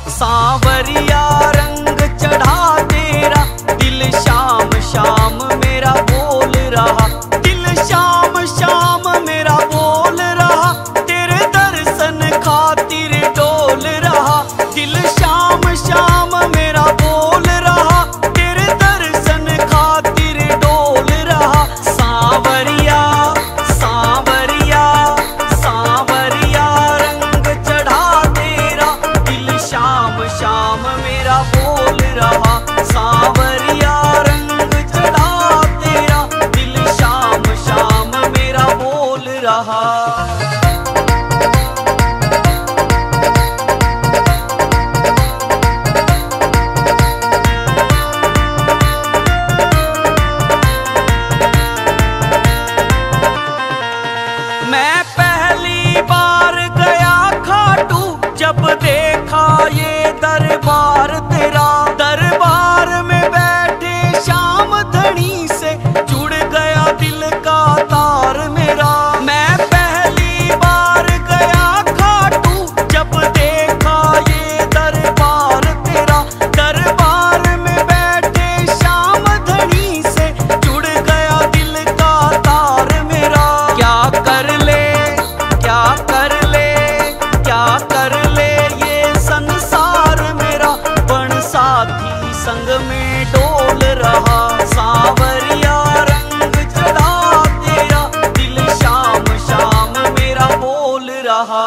सांवरिया रंग चढ़ा तेरा, दिल शाम शाम मेरा बोल रहा, दिल शाम शाम मेरा बोल रहा, तेरे दर्शन खातिर डोल रहा, दिल शाम शाम मेरा बोल रहा, तेरे दर्शन खातिर डोल रहा। सांवरिया सांवरिया सांवरिया रंग चढ़ा तेरा, दिल शाम शाम मेरा बोल रहा, सांवरिया रंग चढ़ा तेरा, दिल शाम शाम मेरा बोल रहा। मैं पहली बार गया खाटू, जब देखा ये दरबार तेरा, दरबार में बैठे श्याम धनी से जुड़ गया दिल का तार मेरा। मैं पहली बार गया खाटू, जब देखा ये दरबार तेरा, दरबार में बैठे श्याम धनी से जुड़ गया दिल का तार मेरा। क्या कर ले क्या कर ले क्या कर ले ये संसार मेरा, बन साथी संग में डोल रहा, सांवरिया रंग चढ़ा तेरा, दिल शाम शाम मेरा बोल रहा।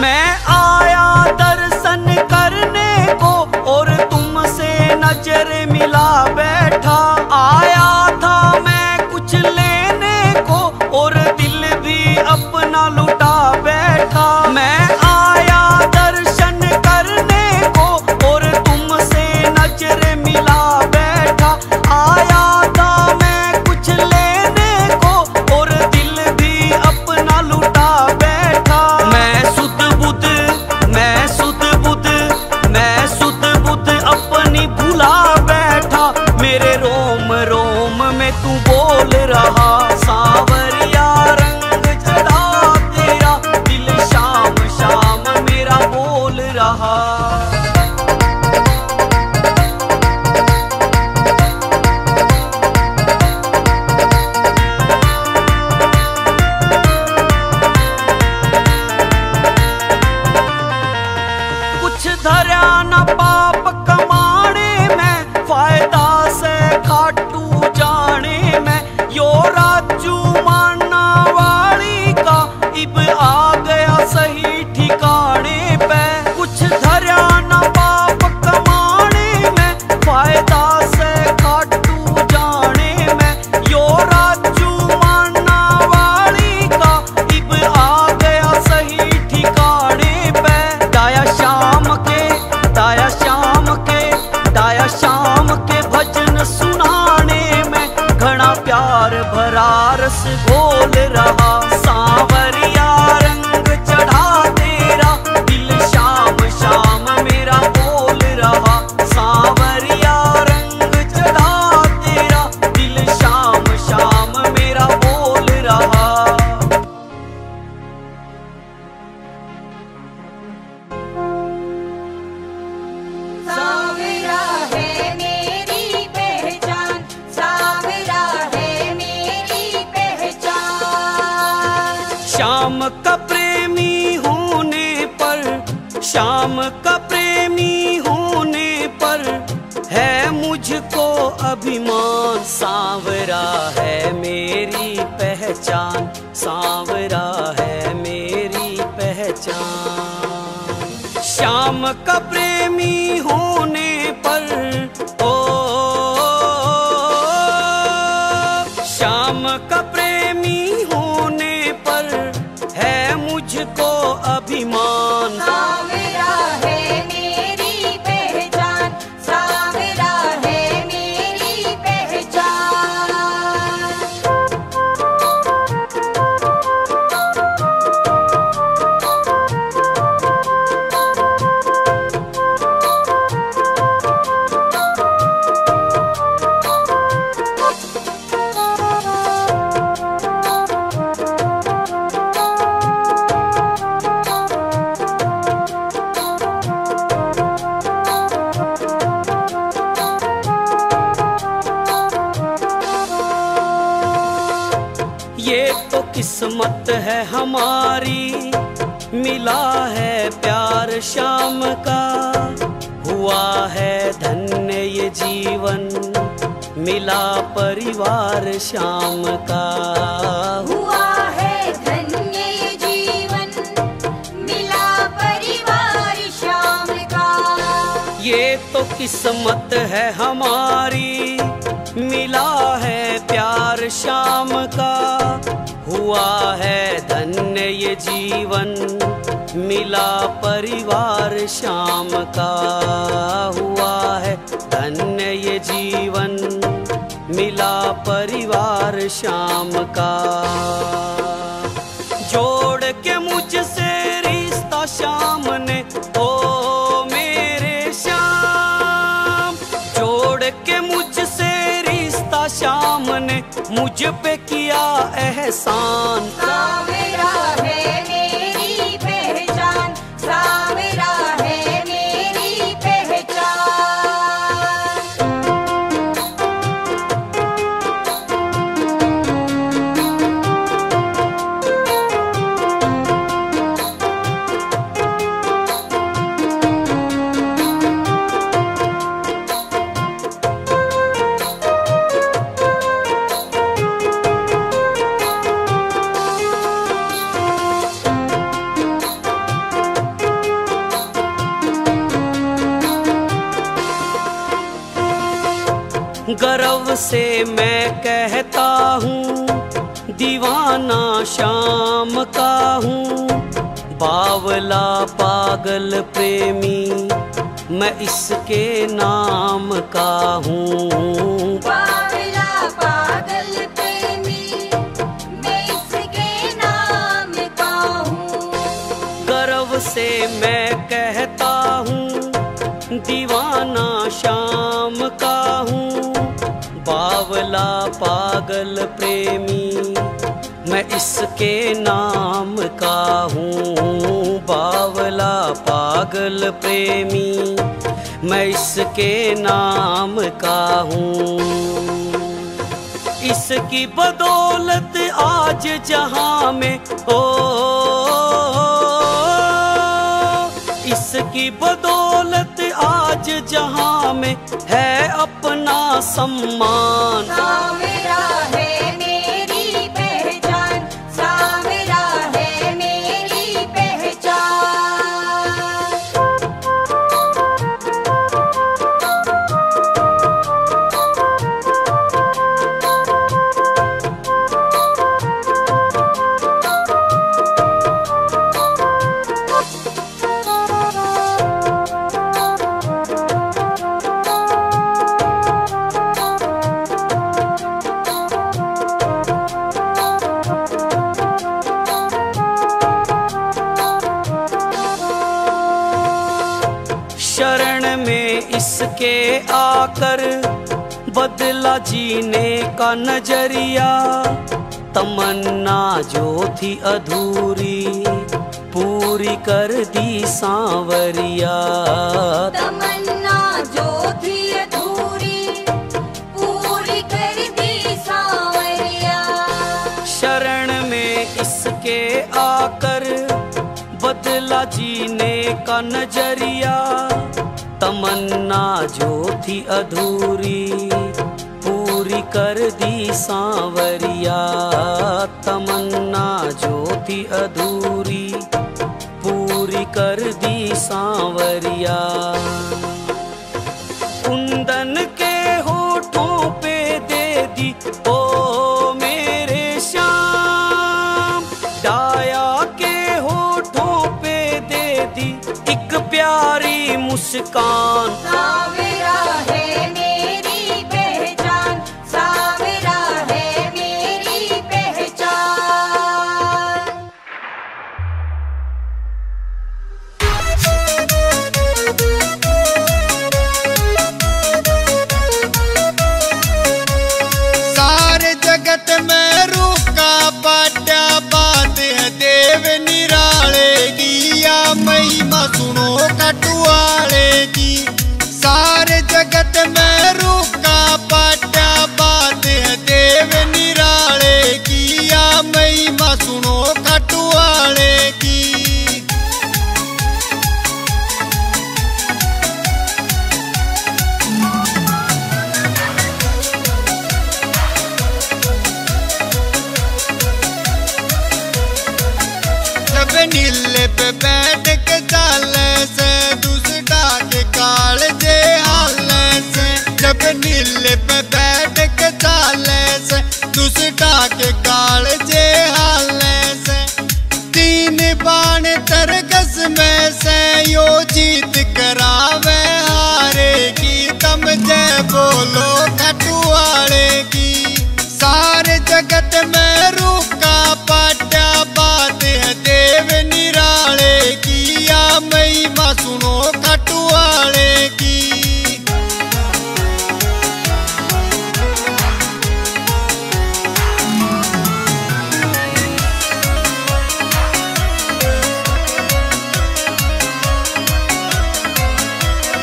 मैं आया दर्शन करने को और तुमसे नजर मिला बैठा, आया था मैं कुछ लेने को और दिल भी अपना लुटा बैठा। मैं आया दर्शन करने को और तुमसे नजर मिला बैठा, आया था मैं कुछ लेने को और दिल भी अपना लुटा बैठा। मैं सुध बुध मैं सुध बुध मैं सुध बुध अपनी भुला बैठा, मेरे रोम रोम में तू बोल रहा, सांवरिया रंग चढ़ा तेरा, दिल शाम शाम मेरा बोल रहा। कुछ धरा न पाप कमाने में, फायदा से खाटू जाने में, यो राजू माना वाली का इब आ गया सही ठिकाने पे। कुछ धरा न पाप कमाने में, फायदा से खाटू जाने में, यो राजू माना वाली का इब आ गया सही ठिकाने पे। दाया शाम के दाया शाम के दाया शाम के भजन सुनाने में, घना प्यार भरा रस घोल रहा, सांवरिया रंग चढ़ा तेरा, दिल शाम शाम मेरा बोल रहा, सांवरिया रंग चढ़ा तेरा, दिल शाम शाम मेरा बोल रहा। सांवरा है मेरी पहचान, सांवरा है मेरी पहचान। श्याम का प्रेमी होने पर, श्याम का प्रेमी होने पर है मुझको अभिमान, सांवरा है मेरी पहचान, सांवरा है मेरी पहचान। श्याम का प्रेमी होने पर ओ श्याम का प्रेमी होने पर है मुझको अभिमान, सांवरा है मेरी पहचान, सांवरा है मेरी पहचान। ये तो किस्मत है हमारी, मिला है प्यार शाम का। हुआ है धन्य ये जीवन, मिला परिवार शाम का। हुआ है धन्य ये जीवन, मिला परिवार शाम का। ये तो किस्मत है हमारी, मिला है प्यार शाम का। हुआ है धन्य ये जीवन, मिला परिवार शाम का। हुआ है धन्य ये जीवन, मिला परिवार शाम का। जोड़ के मुझसे रिश्ता शाम ने, ओ मेरे श्याम। जोड़ के मुझसे रिश्ता शाम ने, मुझ पे किया एहसान। सावरा है मेरी पहचान, सावरा है मेरी पहचान। गर्व से मैं कहता हूँ, दीवाना शाम का हूँ। बावला पागल प्रेमी, मैं इसके नाम का हूँ। बावला पागल प्रेमी, मैं इसके नाम का हूँ। गर्व से मैं कहता हूँ, दीवाना शाम का हूँ। बावला पागल प्रेमी, मैं इसके नाम का हूँ। बावला पागल प्रेमी, मैं इसके नाम का हूँ। इसकी बदौलत आज जहां में, ओ इसकी बदौलत आज जहां में है अपना सम्मान। सावरा है मेरी पहचान, सावरा है मेरी पहचान। शरण में इसके आकर बदला जीने का नजरिया। तमन्ना जो थी अधूरी, पूरी कर दी सांवरिया। तमन्ना जो थी अधूरी, पूरी कर दी सांवरिया। शरण में इसके आकर बदला जीने का नजरिया। तमन्ना जो थी अधूरी, पूरी कर दी सांवरिया। तमन्ना जो थी अधूरी, पूरी कर दी सांवरिया। कुंदन के होठों पे दे दी, ओ मेरे श्याम। डाया के होठों पे दे दी एक प्यारी मुस्कान। सावरा है मेरी पहचान, सावरा है मेरी पहचान। सारे जगत में रूका बाटा बात है देव निराले की। या महिमा सुनो कटुआले की। महिमा सुनो खाटू वाले की। जब नीले पे बैठ के चाले से दूसरा के काल जे हाल से। जब नीले पे बैठ के चाले से दूसरा के काल जे हाल से। तीन बाण तरकस में से यो जीत करावे हारे की। तम जय बोलो खाटू वाले की। सारे जगत में रूका पाट्या बात है देव निराले की। या महिमा सुनो खाटू वाले की।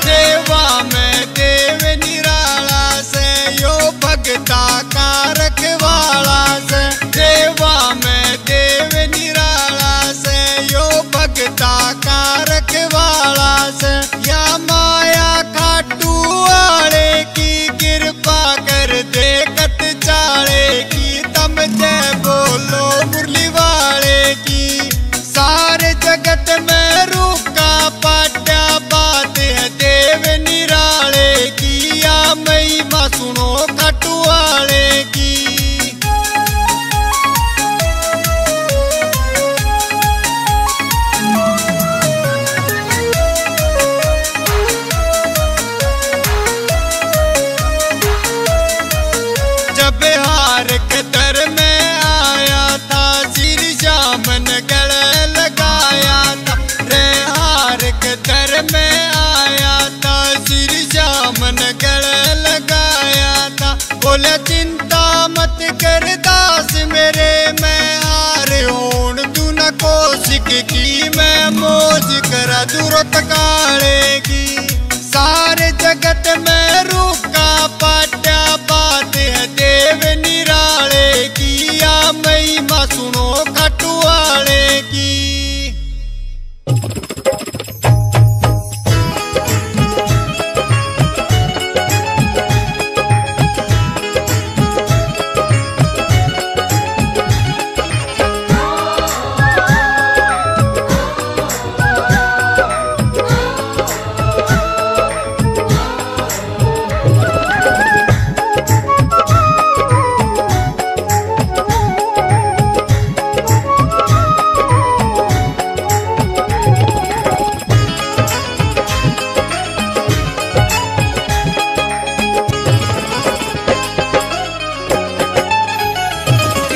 देवा में देव निराला से यो भगता का रखवाला से। देवा में देव निराला से यो भगता का रखवाला से। या माया खाटू वाले की कृपा कर देखत चाले की। तम जय बोलो मुरली वाले की। सारे जगत में रूका पाट्या बात है देव निराले की। या महिमा सुनो खाटू वाले की। जब हार के दर में आया था श्री श्याम ने गले लगाया था। रे हार के दर में आया था श्री श्याम ने गले लगाया था। बोले चिंता मत कर दास मेरे, मैं हार होण तू न कोशिक की। मैं मौज करा दूरत काले की। सारे जगत में रूका पाट्या बात है देव निराले की। या महिमा सुनो खाटू वाले की।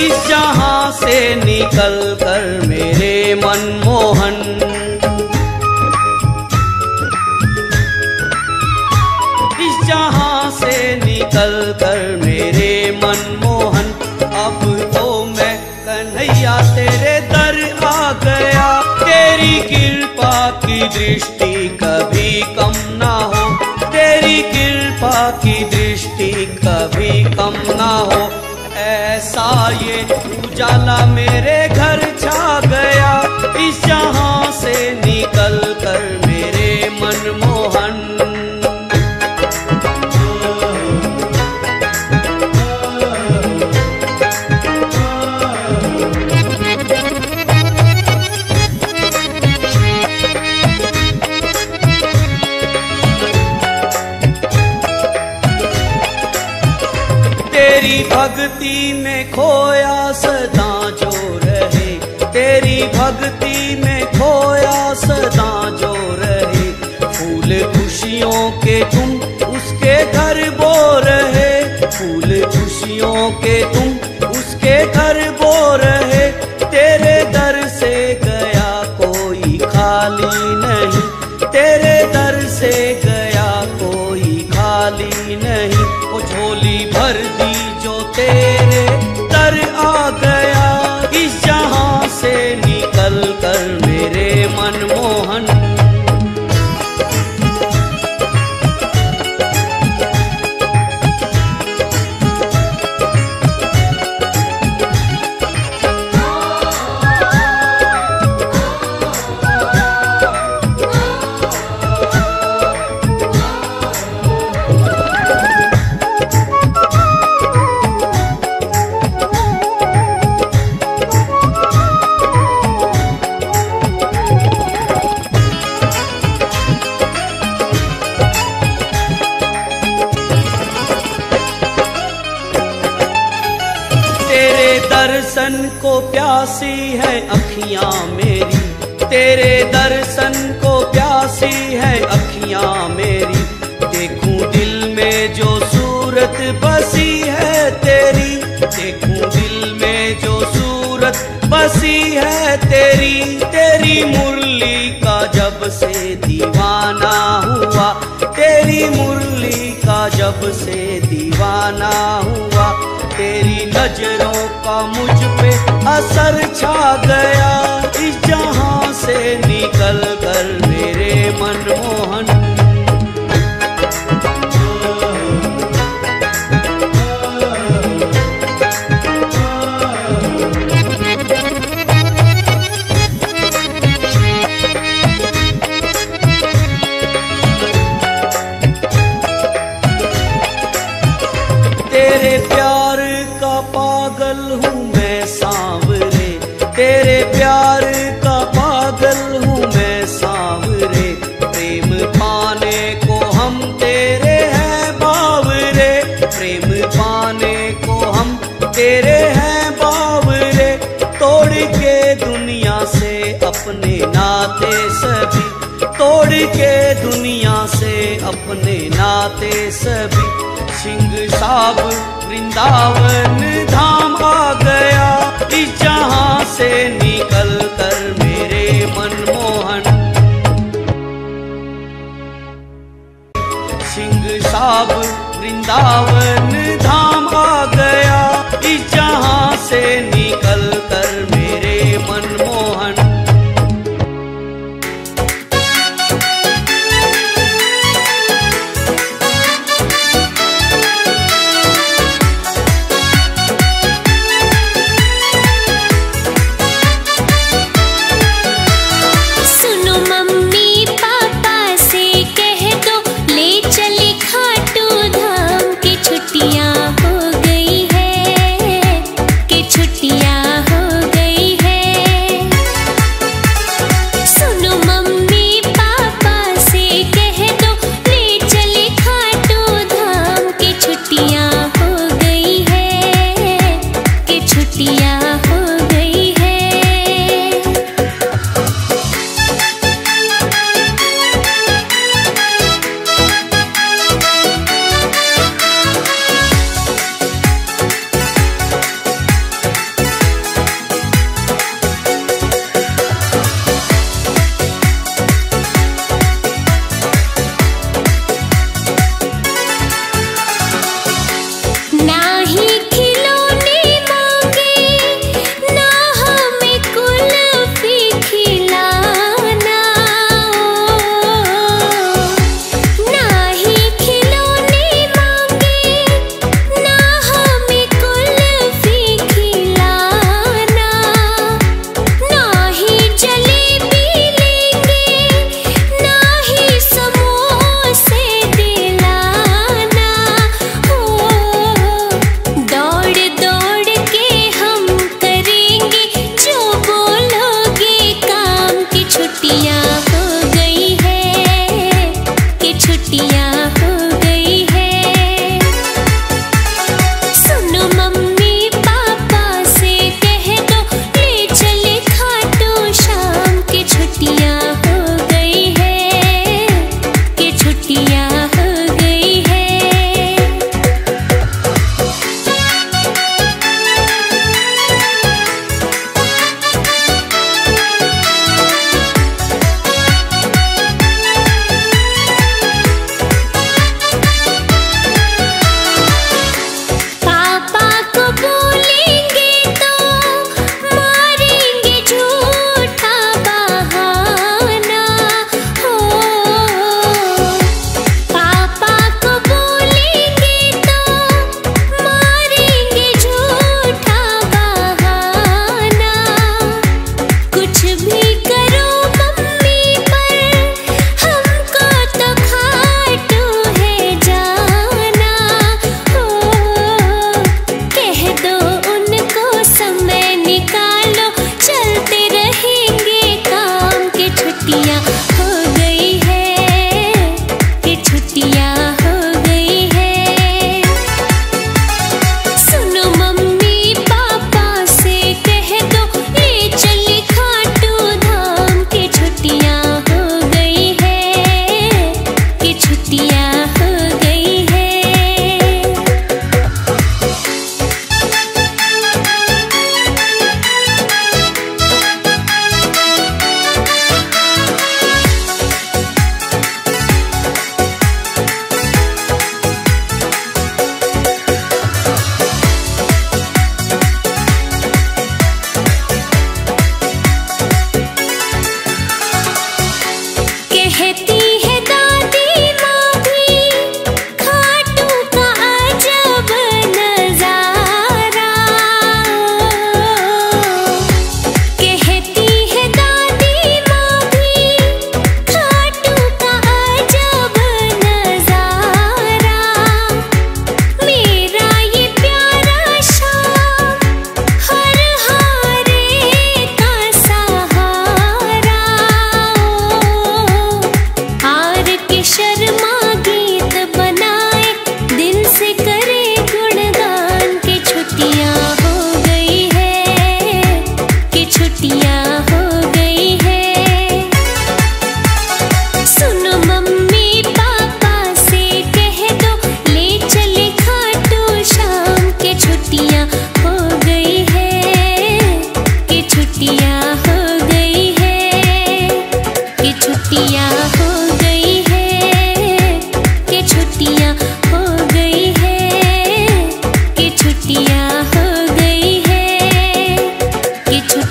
इस जहां से निकल कर मेरे मनमोहन। इस जहां से निकल कर मेरे मनमोहन। अब तो मैं कन्हैया तेरे दर आ गया। तेरी कृपा की दृष्टि कभी कम ना हो। तेरी कृपा की दृष्टि कभी कम ना हो। ऐसा ये उजाला मेरे घर छा गया। इस जहां से निकल कर मेरे मनमोहन। तेरी भक्ति में खोया सदा जो रहे। तेरी भक्ति में खोया सदा जो रहे। फूल खुशियों के तुम उसके घर बो रहे। फूल खुशियों के तुम उसके घर बो रहे। तेरे दर से गया कोई खाली नहीं। तेरे दर से गया कोई खाली नहीं। वो झोली भर दी जो तेरे दर आ गया। इस जहां से निकल कर मेरे मनमोहन। प्यासी है अखियां मेरी, तेरे दर्शन को प्यासी है अखियां मेरी। देखूं दिल में जो सूरत बसी है तेरी, देखूं दिल में जो सूरत बसी है तेरी। तेरी मुरली का जब से दीवाना हुआ, तेरी मुरली का जब से दीवाना हुआ। तेरी नजरों का मुझ पे असर छा गया, इस जहां से निकल कर मेरे मनमोहन। तेरे प्यार का पागल हूँ मैं सांवरे, तेरे प्यार का पागल हूँ मैं सांवरे। प्रेम पाने को हम तेरे हैं बावरे, प्रेम पाने को हम तेरे हैं बावरे। तोड़ के दुनिया से अपने नाते सभी, तोड़ के दुनिया से अपने नाते सभी। सिंह साब वृंदावन धाम आ गया, इस जहां से निकल कर मेरे मनमोहन। सिंह साब वृंदावन धाम आ गया, इस जहां से निकल कर मेरे मनमोहन।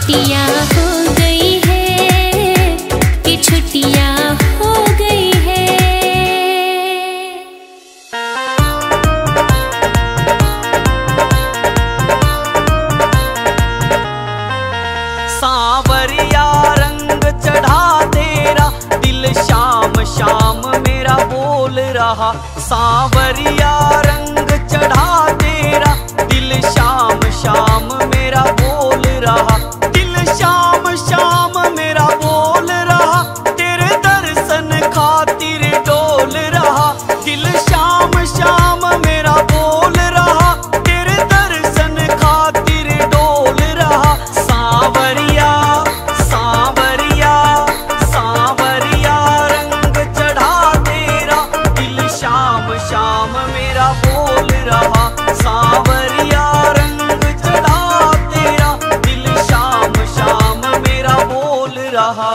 छुट्टियाँ हो गई है, कि छुट्टियाँ हो गई है। सांवरिया रंग चढ़ा तेरा, दिल शाम शाम मेरा बोल रहा। सांवरिया रंग चढ़ा तेरा, दिल शाम शाम मेरा बोल रहा। दिल शाम शाम मेरा बोल रहा, तेरे दर्शन खातिर डोल रहा। दिल शाम शाम मेरा बोल रहा, तेरे दर्शन खातिर डोल रहा। सांवरिया सांवरिया सांवरिया रंग चढ़ा तेरा, दिल शाम शाम मेरा बोल रहा। सांवरिया रंग चढ़ा तेरा, दिल शाम शाम मेरा बोल रहा।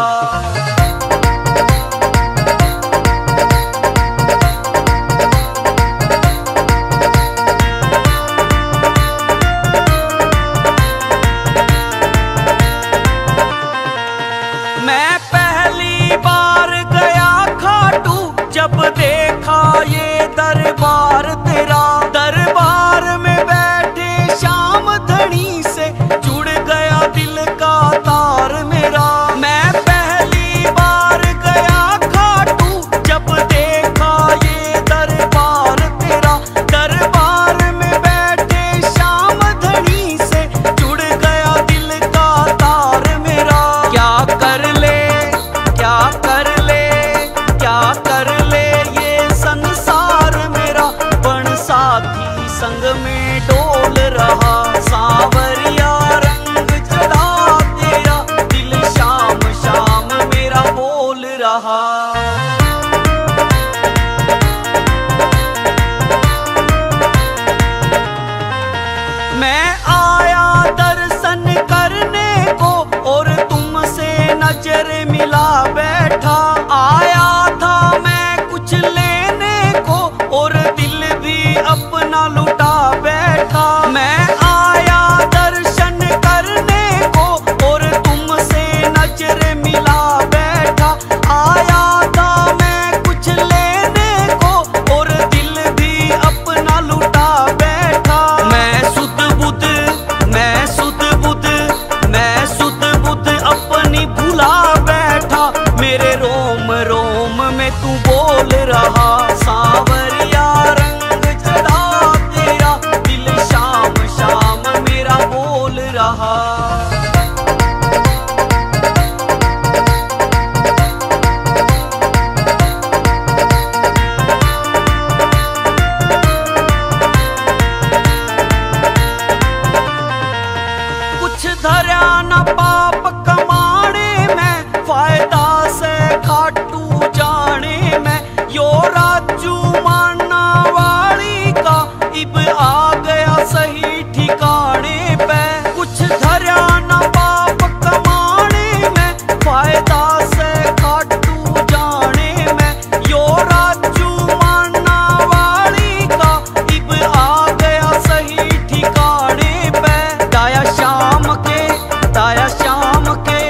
मैं पहली बार गया खाटू, जब देखा ये दरबार तेरा। दरबार में बैठे श्याम धनी से जुड़ गया दिल का तार मेरा। मैं पहली बार गया खाटू, जब देखा ये दरबार तेरा। दरबार में बैठे श्याम धनी से जुड़ गया दिल का तार मेरा। क्या कर ले क्या कर ले क्या कर ले ये संसार मेरा, बन साथी संग में डोल रहा। सांवरिया रंग चढ़ा तेरा, दिल शाम शाम मेरा बोल रहा। मैं आया दर्शन करने को, और तुमसे नजर मिला बैठा। आया था मैं कुछ लेने को, और दिल भी अपना लुटा बैठा। मैं आया दर्शन करने को, और तुमसे नजर मिला बैठा। आया था मैं कुछ लेने को, और दिल भी अपना लुटा बैठा। मैं सुध बुध मैं सुध बुध मैं सुध बुध अपनी भुला बैठा। मेरे रोम रोम में तू बोल रहा। सांवरिया रंग चढ़ा तेरा, दिल शाम शाम मेरा बोल रहा। कुछ धरा न पाप कमाने में, फायदा से खाटू जाने में। यो राजू माना वाली का इब आ गया सही ठिकाने पे। कुछ धरा न पाप कमाने में, फायदा से खाटू जाने में। यो राजू माना वाली का इब आ गया सही ठिकाने पे। दाया शाम के दाया शाम के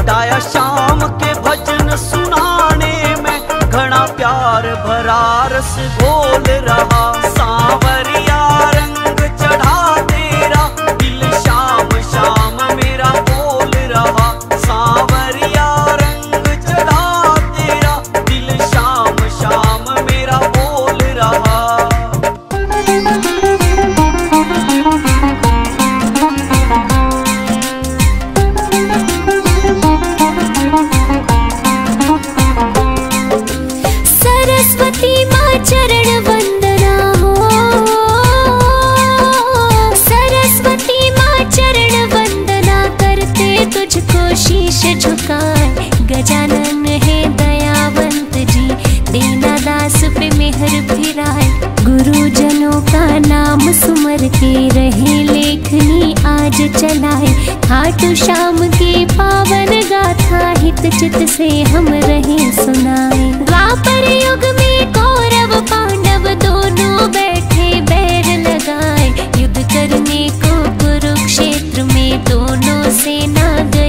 दाया शाम के भजन सुनाने में, घना प्यार भरा रस घोल रहा। सांवरिया रंग चढ़ा तेरा, दिल शाम शाम मेरा बोल रहा। सांवरिया रंग चढ़ा तेरा, दिल शाम शाम मेरा बोल रहा। सरस्वती माँ चरण वंदना हो, सरस्वती माँ चरण वंदना करते तुझको शीश झुकाए। गजानन है दयावंत जी, दीना दास पे मेहर फिराए। गुरुजनों का नाम सुमर के रहे लेखनी आज चलाए। खाटू श्याम के पावन गाथा हित चित से हम रहे सुनाए। द्वापर युग में कौरव पांडव दोनों बैठे बैर लगाए। युद्ध करने को कुरुक्षेत्र में दोनों सेना गई।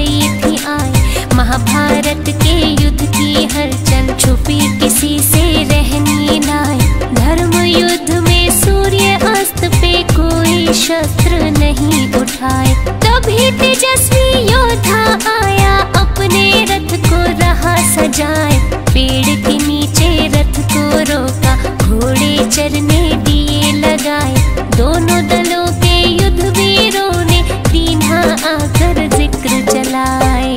चलाए।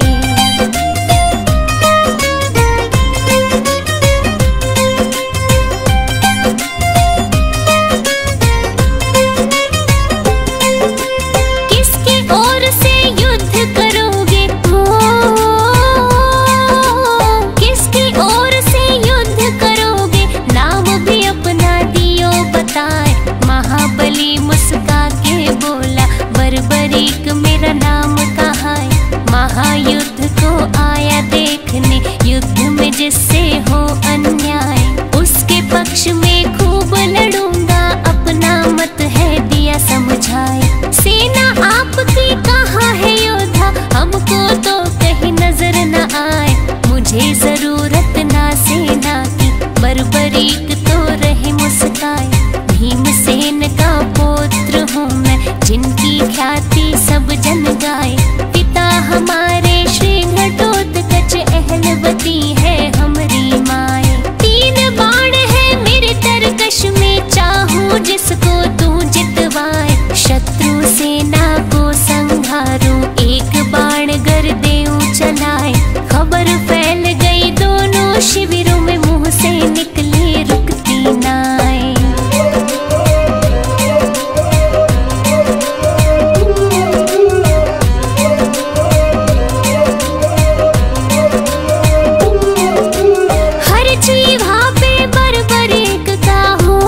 किसकी ओर से युद्ध करोगे हो, किसकी ओर से युद्ध करोगे, नाम भी अपना दियो बताए। महाबली मुस्का के बोला, बर्बरीक मेरा नाम कहाँ है। महायुद्ध को आया देखने, युद्ध में जिससे हो अन्याय, उसके पक्ष में खूब लड़ूंगा, अपना मत है दिया समझाए। सेना आपकी कहाँ है योद्धा, हमको तो कहीं नजर न आए। मुझे जरूरत ना सेना की, बर्बरीक तो रहे मुस्काए। भीमसेन का पुत्र हूँ मैं, जिनकी ख्याति सब जन गाए। पिता हमारे श्री घटोत्कच, अहलवती है हमारी माए। 3 बाण है मेरे तरकश में, चाहूं जिसको तू जितवाए। शत्रु सेना को संघारूं, एक बाण गर देऊं चलाए। खबर फैल गई दोनों शिविरों में, मुंह से निकली रुकती नाए। हर जीवा पे बर्बरीक का हो,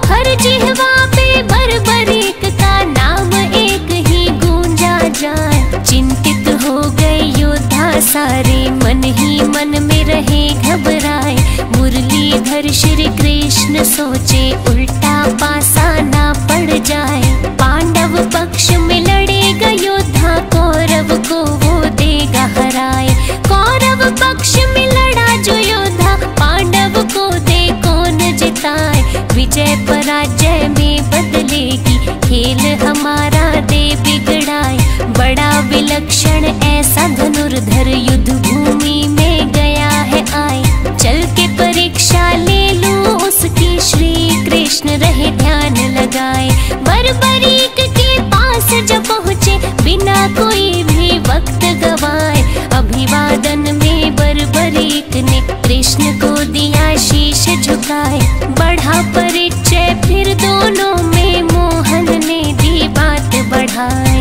हर जीवा पे बर्बरीक का नाम एक ही गूंजा जाए। चिंतित हो गए योद्धा सारे, मन ही मन में रहे घबराए। मुरलीधर श्री कृष्ण सोचे, उल्टा पासा ना पड़ जाए। पांडव पक्ष में लड़ेगा योद्धा, कौरव को वो देगा हराए। कौरव पक्ष में लड़ा जो योद्धा, पांडव को दे कौन जिताए। विजय पराजय में बदलेगी, खेल हमारा दे बिगड़ाए। बड़ा विलक्षण ऐसा धनुर्धर, युद्ध भूमि में गया है आए। चल के परीक्षा ले लूं उसकी, श्री कृष्ण रहे ध्यान लगाए। बर्बरीक के पास जब पहुँचे, बिना कोई भी वक्त गवाए। अभिवादन में बर्बरीक ने, कृष्ण को दिया शीश झुकाए। बढ़ा परिचय फिर दोनों में, मोहन ने दी बात बढ़ाए।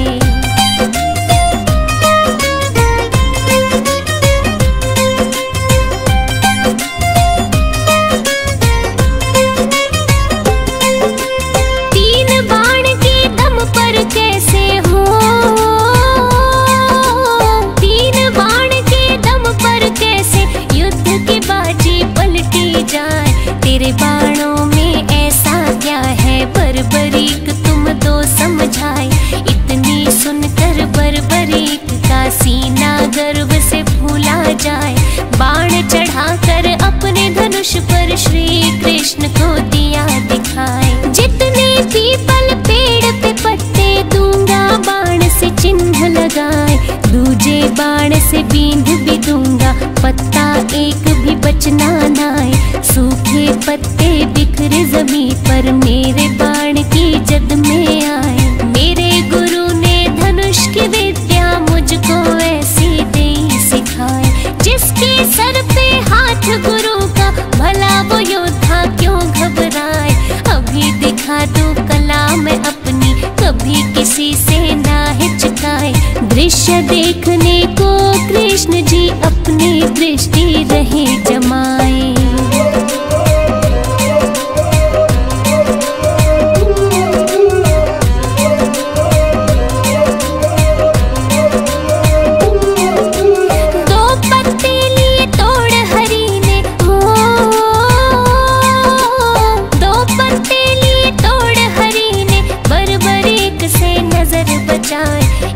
तेरे बाणों में ऐसा क्या है, बर्बरीक तुम तो समझाए। इतनी सुनकर बर्बरीक का सीना गर्व से फूला जाए। बाण चढ़ाकर अपने धनुष पर, श्री कृष्ण को दिया दिखाए। जितने पीपल पेड़ पे पत्ते, दूंगा बाण से चिन्ह लगाए। दूजे बाण से बींध भी दूंगा, पत्ता एक भी बचना नाए। सूखे पत्ते बिखरे जमीन पर, मेरे बाण की जद में आए। मेरे गुरु ने धनुष की विद्या मुझको ऐसी दे सिखाए। जिसके सर पे हाथ गुरु का, भला वो योद्धा क्यों घबराए। अभी दिखा दूं कला मैं अपनी, कभी किसी से ना हिचकाए। दृश्य देखने को कृष्ण जी, अपनी दृष्टि रहे जमाए।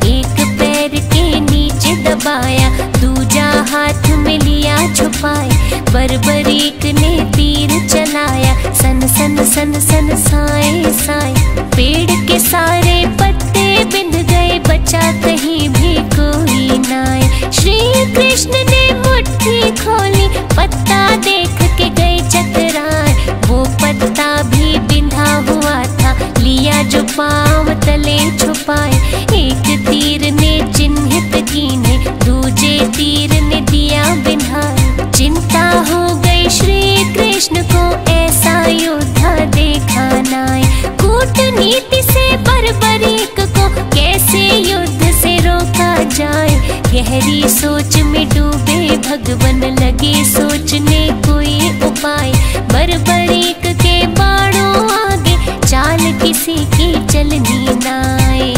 एक पैर के नीचे दबाया, दूजा हाथ में लिया छुपाए। बर्बरीक ने तीर चलाया, सन सन सन सन साए साए। पेड़ के सारे पत्ते बिंद गए, बचा कहीं भी कोई नाए। श्री कृष्ण ने मुट्ठी खोली, पत्ता देख के गए चकराए। वो पत्ता भी बिंधा हुआ था, लिया जो पाँव तले छुपाए। एक तीर ने चिन्हित कीने, दूजे तीर ने दिया बिन्हाए। चिंता हो गई श्री कृष्ण को, ऐसा योद्धा देखा नाय। कूटनीति से बर्बरीक को कैसे युद्ध से रोका जाए। गहरी सोच में डूबे भगवन, लगे सोचने कोई उपाय। बर्बरीक के बाणों आगे चाल किसी की चलनी नाय।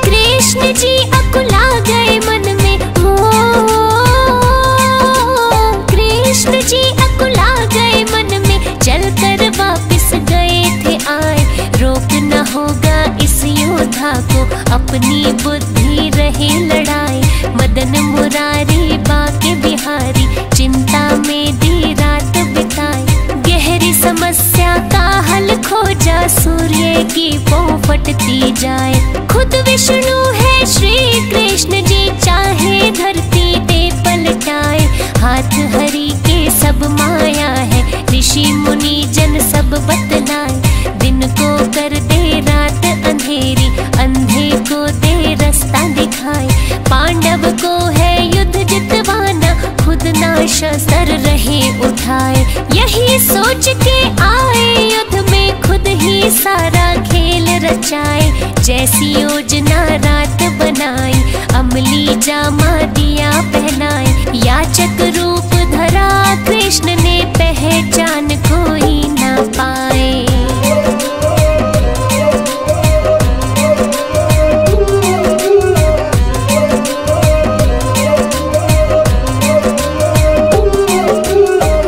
कृष्ण जी अकुला गए मन में, हो कृष्ण जी अकुला गए मन में, चलकर वापस गए थे आए। रोकना होगा इस योद्धा को, अपनी बुद्धि रहे लड़ाए। मदन मुरारी बाके बिहारी, चिंता में दी रात बिताए। गहरी समस्या का हल खोजा, सूर्य की पौ फटती जाए। खुद विष्णु है श्री कृष्ण जी, चाहे धरती पे पलटाए। हाथ हरि के सब माया है, ऋषि मुनि जन सब बतलाए। दिन को कर दे रात अंधेरी, अंधे को दे रास्ता दिखाए। पांडव को है युद्ध जितवाना, खुद ना शस्त्र रहे उठाए। यही सोच के आए युद्ध में, खुद ही सारा खेल रचाए। जैसी योजना रात बनाई, अमली जामा दिया पहनाए। याचक रूप धरा कृष्ण ने, पहचान कोई ना पाए।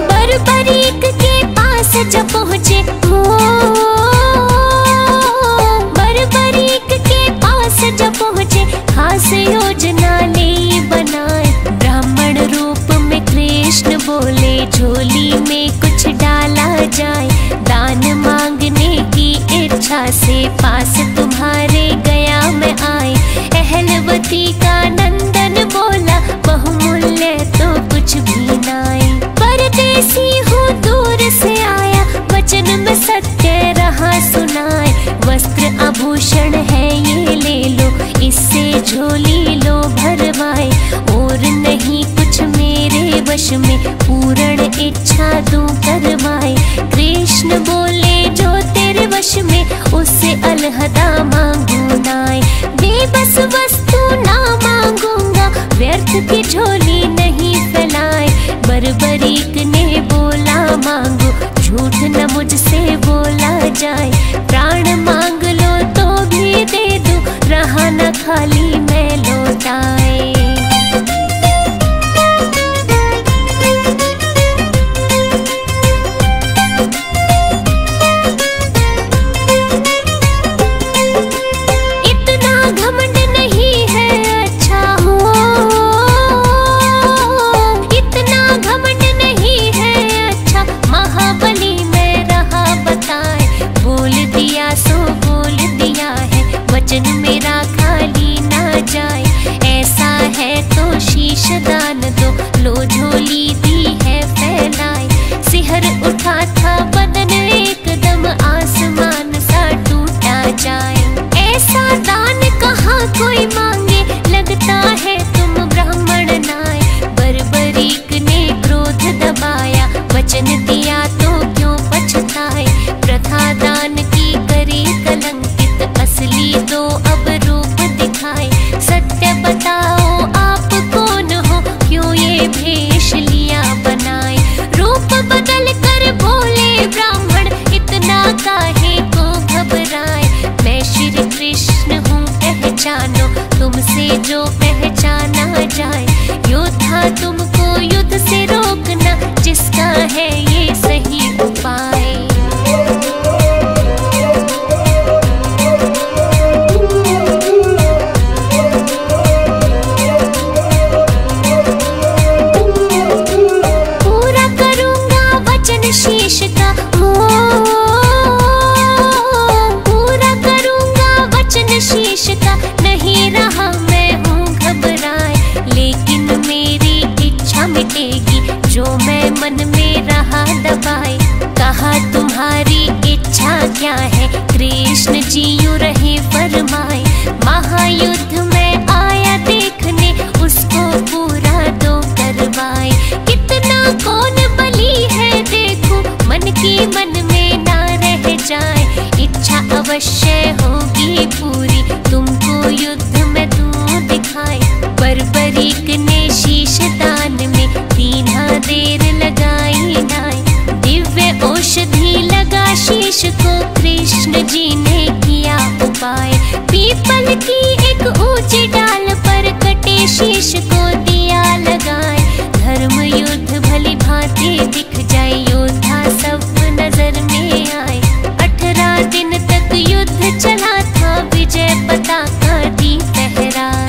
बर्बरीक के पास जब पहुँचे, हो बर्बरीक के पास जब पहुँचे, खास योजना ले बनाए। ब्राह्मण रूप में कृष्ण बोले, झोली में कुछ डाला जाए। दान मांगने की इच्छा से पास तुम्हारे गया मैं आए। अहलवती का नंदन बोला, बहुमूल्य तो कुछ भी नाए। परदेसी हूँ दूर से आया, वचन में सत्य रहा सुनाए। वस्त्र आभूषण है ये ले लो, इससे झोली लो भरवाए। और नहीं कुछ मेरे वश में, पूर्ण इच्छा दूं करवाए। कृष्ण बोले जो तेरे वश में, उससे अलहदा मांगू नाय। बेबस वस्तु ना मांगूंगा, व्यर्थ की झोली नहीं फैलाए। बर्बरीक ने बोला मांगो, झूठ न मुझसे बोला जाए। प्राण मांग लो तो भी दे दूं, रहा न खाली मैं लौटाए। इतना घमंड नहीं है अच्छा, हो इतना घमंड नहीं है अच्छा। महाबली मैं रहा बताए, बोल दिया सो बोल दिया है। वचन मेरा खाली ना जाए, ऐसा है तो शीश दान दो, लो झोली दी है फैलाए। सिहर उठा था बदन एकदम, आसमान सा टूटा जाए। ऐसा दान कहाँ कोई मांगे, लगता है तुम ब्राह्मण नाय। बर्बरीक ने क्रोध दबाया, वचन दिया तो क्यों पछताए। प्रथा दान की करी कलंकित, असली दो अब रूप दिखाए। सत्य बताओ आप कौन हो, क्यों ये भेष लिया बनाए। रूप बदल कर बोले ब्राह्मण, इतना काहे को घबराए। मैं श्री कृष्ण हूँ पहचानो, तुमसे जो पहचाना जाए। योद्धा तुमको युद्ध से रोकना, जिसका है ये सही उपाय। पूरा करूँगा वचन शीश का, हो पूरा करूँगा वचन शीश का। नहीं रहा मैं हूँ घबराए, लेकिन मेरी इच्छा दबाए। कहा तुम्हारी इच्छा क्या है, कृष्ण जी यूं रहे फरमाए। महायुद्ध में आया देखने, उसको पूरा दो करवाए। कितना कौन बली है देखो, मन की मन में ना रह जाए। इच्छा अवश्य होगी पूरी, तुमको युद्ध में तू दिखाए। बर्बरीक ने शीश दान में दीना देर लगाई नाय। दिव्य औषधि लगा शीश को, कृष्ण जी ने किया उपाय। पीपल की एक ऊंची डाल पर कटे शीश को दिया लगाए। धर्म युद्ध भली भांति दिख जाए, योद्धा सब नजर में आए। 18 दिन तक युद्ध चला था, विजय पताका दी फहराए।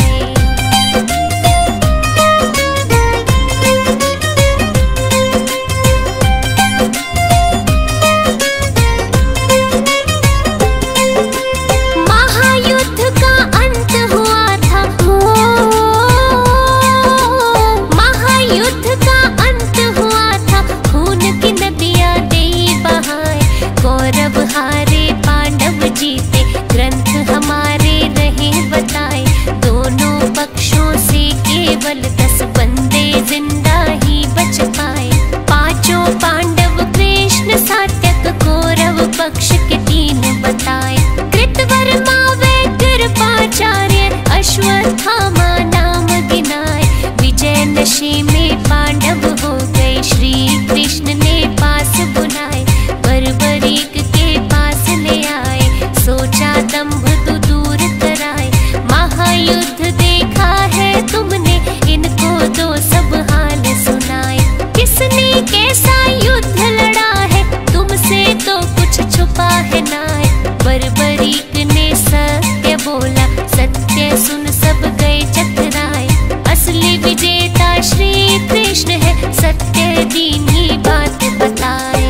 जीते ग्रंथ हमारे रहे बताए। दोनों पक्षों से केवल 10 बंदे जिंदा ही बच पाए। पांचों पांडव कृष्ण सात्यक, कौरव पक्ष के 3 बताए। कृतवर्मा व कृपाचार्य, अश्वत्थामा नाम गिनाए। विजय नशे में पांडव हो गए, श्री कृष्ण ने पास बुलाए। बर्बरीक के पास ले आए, सोचा दंभ तू दूर कराए। महायुद्ध देखा है तुमने, इनको दो सब हाल सुनाए। किसने कैसा युद्ध लड़ा है, तुमसे तो कुछ छुपा है नाय। बर्बरीक ने सत्य बोला, सत्य सुन सब गए चकराए। असली विजेता श्री कृष्ण है, सत्य दीनी बात बताए।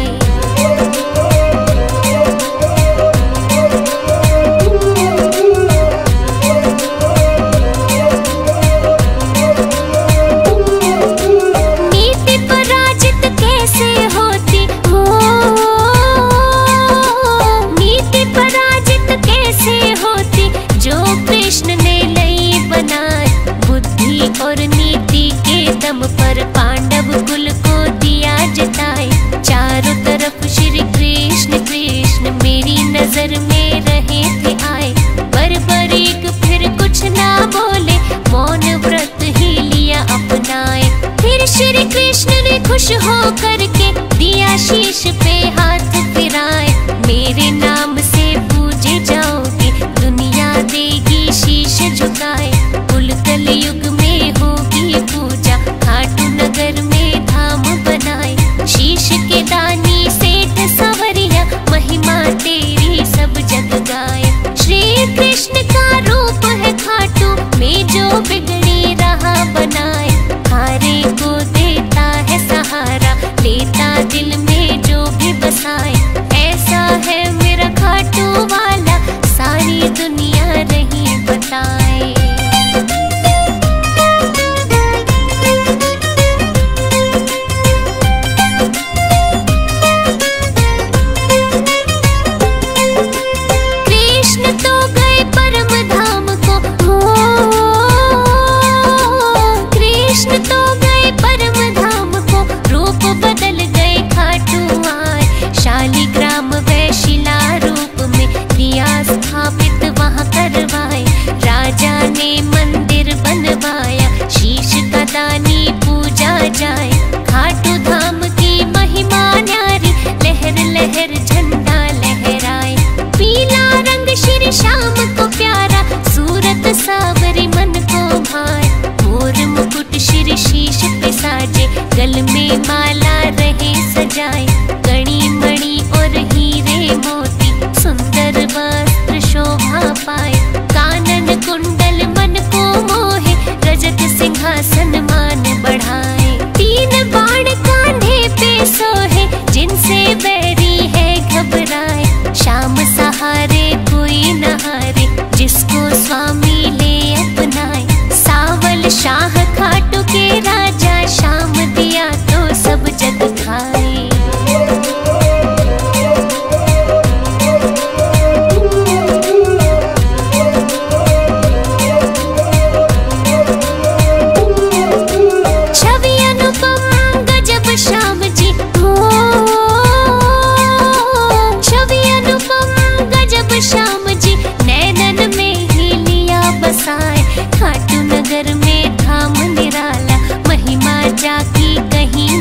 और नीति के दम पर पांडव कुल को दिया जिताए। चारों तरफ श्री कृष्ण कृष्ण मेरी नजर में रहे थे आए। बर्बरीक फिर कुछ ना बोले, मौन व्रत ही लिया अपनाए। फिर श्री कृष्ण ने खुश हो करके दिया शीश पे हाथ फिराए। मेरे नाम से पूजे जाओगे, दुनिया देगी शीश झुकाए। कुल कलयुग में होगी पूजा, खाटू नगर में धाम बनाए। शीश के दानी सेठ सवरिया, महिमा तेरी सब जग गाए। श्री कृष्ण का रूप है खाटू में, जो बिगड़ी राह बनाए। हारे को देता है सहारा, लेता दिल में जो भी बसाए। ऐसा है मेरा खाटू वाला, सारी दुनिया रही बताए। जाए। खाटू धाम की महिमा न्यारी, लहर लहर झंडा लहराए। पीला रंग श्री श्याम को प्यारा, सूरत सावरी मन को भाए। मोर मुकुट श्री शीश पे साजे, गल में माला रहे सजाए। कड़ी मणि और हीरे मोती, सुंदर वस्त्र शोभा पाए। कानन कुंडल मन को मोहे, रजत सिंहासन मान बढ़ाए। 3 बाण कांधे पे सोहे, जिनसे बैरी है घबराए। शाम सहारे कोई न हारे, जिसको स्वामी ले अपनाए। सावल शाह खाटू के राजा, शाम दिया तो सब जग खाए।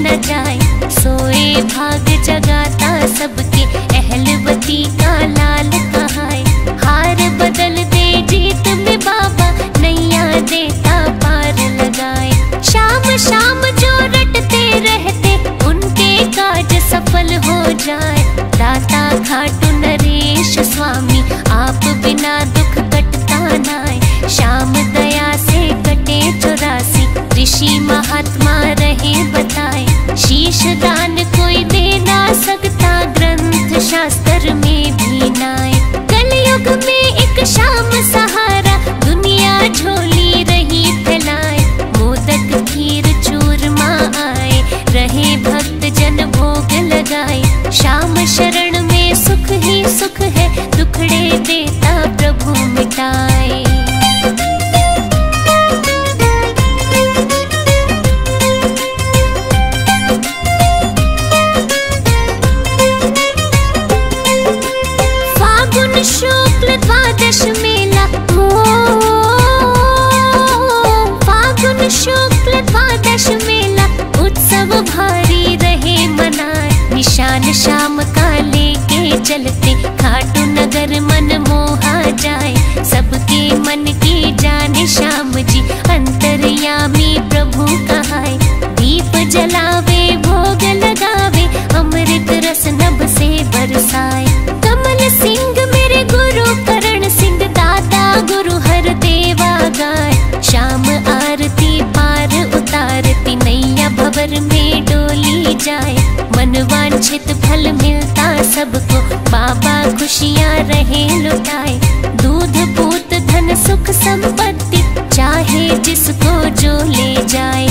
न जाए। सोए भाग जगाता सबके अहलवती का लाल कहाए। हार बदल दे जीत में बाबा नैया देता पार लगाए। शाम शाम जो रटते रहते उनके काज सफल हो जाए। दाता खाटू नरेश स्वामी आप बिना दुख कटता नाय। श्याम दया से कटे 84 ऋषि महात्मा रहे बताए। शीश दान कोई दे ना सकता ग्रंथ शास्त्र में भी नाय। कलयुग में एक शाम सहारा दुनिया झोली रही फैलाए। मोदक खीर चूरमा आए रहे भक्त जन भोग लगाए। श्याम शरण में सुख ही सुख है दुखड़े देता प्रभु मिटाए। फागुन शुक्ल द्वादश मेला हो। फागुन शुक्ल द्वादश मेला उत्सव भारी रहे मनाए। निशान शाम का लेके चलते खाटू नगर मन मोहा जाए। सबके मन की जाने श्याम जी अंतर्यामी प्रभु कहाए। दीप जलावे भोग लगावे अमृत रस नभ से बरसाए। कमल सिंह मेरे गुरु करण सिंह दादा गुरु हर देवा गाए। श्याम आरती पार उतारती नैया भंवर में डोली जाए। मन वांछित फल मिलता सबको बाबा खुशियाँ रहे लुटाए। दूध पूत धन सुख संपत्ति चाहे जिसको जो ले जाए।